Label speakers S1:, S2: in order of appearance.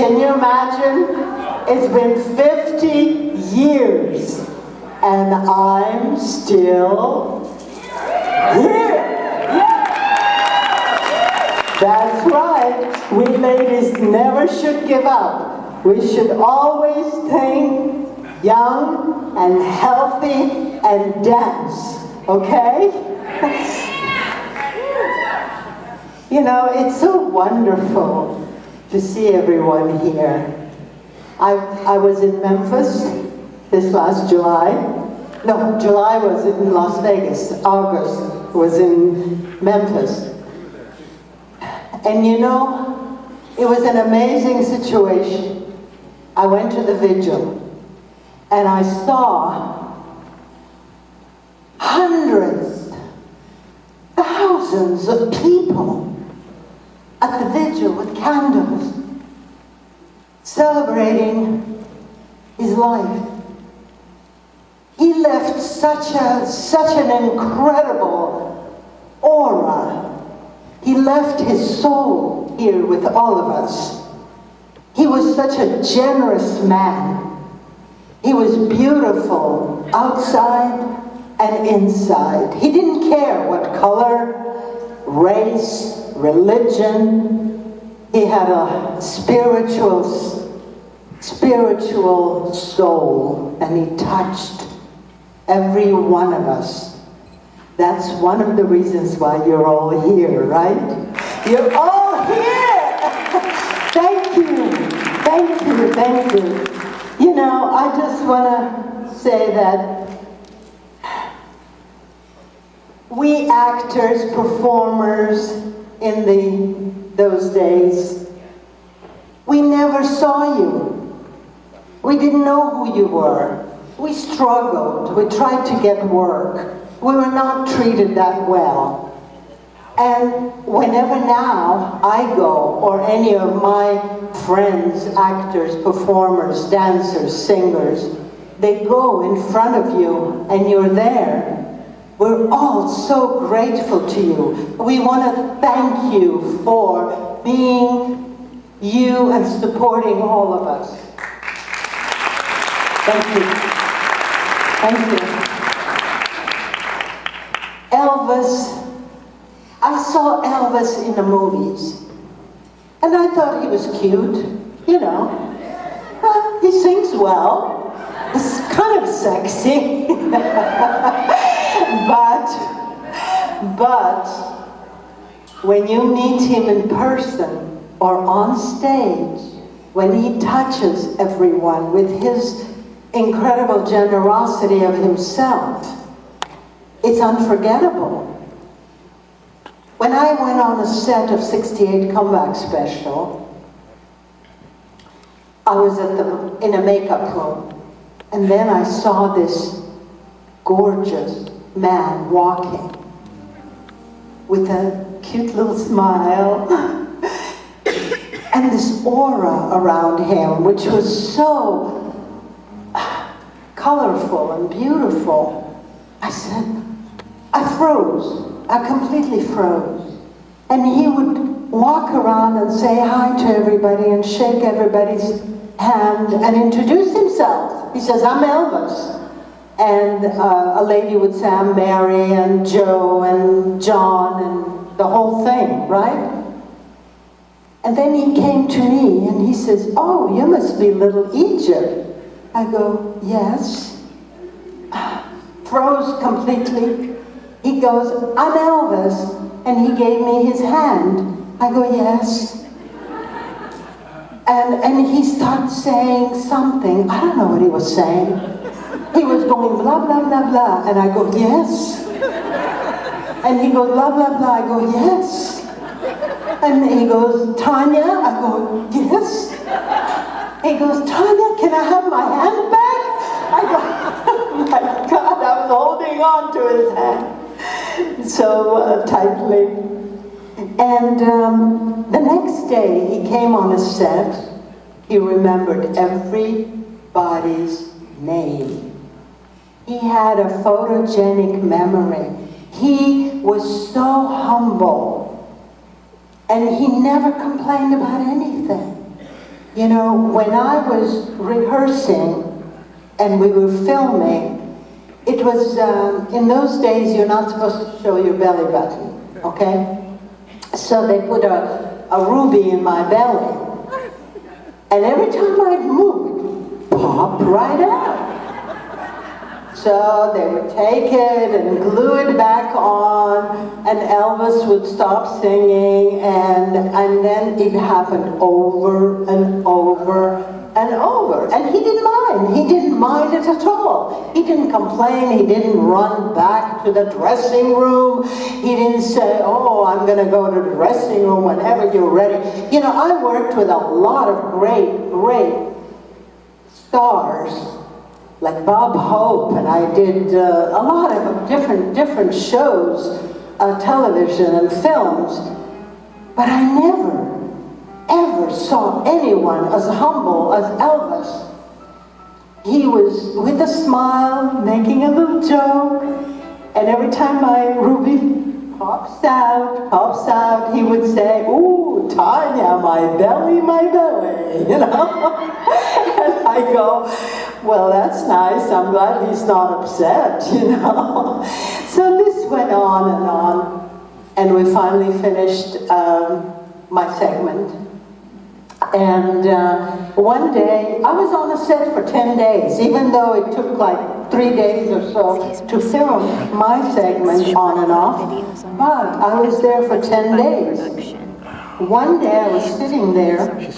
S1: Can you imagine? It's been 50 years and I'm still here. That's right. We ladies never should give up. We should always stay young and healthy and dance, okay? You know, it's so wonderful to see everyone here. I was in Memphis this last July. No, July was in Las Vegas. August was in Memphis. And you know, it was an amazing situation. I went to the vigil and I saw hundreds, thousands of people at the vigil with candles, celebrating his life. He left such an incredible aura. He left his soul here with all of us. He was such a generous man. He was beautiful outside and inside. He didn't care what color, race, religion. He had a spiritual soul, and he touched every one of us. That's one of the reasons why you're all here, right? You're all here! Thank you, thank you, thank you. You know, I just want to say that we actors, performers in those days, we never saw you. We didn't know who you were. We struggled. We tried to get work. We were not treated that well. And whenever now I go, or any of my friends, actors, performers, dancers, singers, they go in front of you and you're there, we're all so grateful to you. We want to thank you for being you and supporting all of us. Thank you. Thank you. Elvis, I saw Elvis in the movies, and I thought he was cute, you know. He sings well, he's kind of sexy, but when you meet him in person or on stage, when he touches everyone with his incredible generosity of himself, it's unforgettable. When I went on a set of 68 Comeback Special, I was in a makeup room, and then I saw this gorgeous man walking with a cute little smile and this aura around him, which was so colorful and beautiful. I said, I froze. I completely froze. And he would walk around and say hi to everybody and shake everybody's hand and introduce himself. He says, I'm Elvis. And a lady would say, I'm Mary and Joe and John and the whole thing, right? And then he came to me and he says, oh, you must be Little Egypt. I go, yes. Froze completely. He goes, I'm Elvis, and he gave me his hand. I go, yes. And he starts saying something. I don't know what he was saying. He was going blah, blah, blah, blah, and I go, yes. And he goes, blah, blah, blah, I go, yes. And he goes, Tanya, I go, yes. He goes, Tanya, can I have my hand back? I go, oh my God, I was holding on to his hand so tightly. And the next day he came on a set. He remembered everybody's name. He had a photogenic memory. He was so humble, and he never complained about anything. You know, when I was rehearsing and we were filming, it was, in those days, you're not supposed to show your belly button, okay? So they put a ruby in my belly. And every time I'd move, it popped right out. So they would take it and glue it back on, and Elvis would stop singing, and then it happened over and over and over. And he didn't mind. He didn't mind it at all. He didn't complain. He didn't run back to the dressing room. He didn't say, oh, I'm going to go to the dressing room whenever you're ready. You know, I worked with a lot of great stars, like Bob Hope, and I did a lot of different shows, television and films, but I never, ever saw anyone as humble as Elvis. He was with a smile, making a little joke, and every time my ruby pops out, he would say, ooh, Tanya, my belly, you know? And I go, well, that's nice, I'm glad he's not upset, you know? So this went on, and we finally finished my segment. And one day, I was on the set for 10 days, even though it took like 3 days or so to film my segment on and off, but I was there for 10 days. One day I was sitting there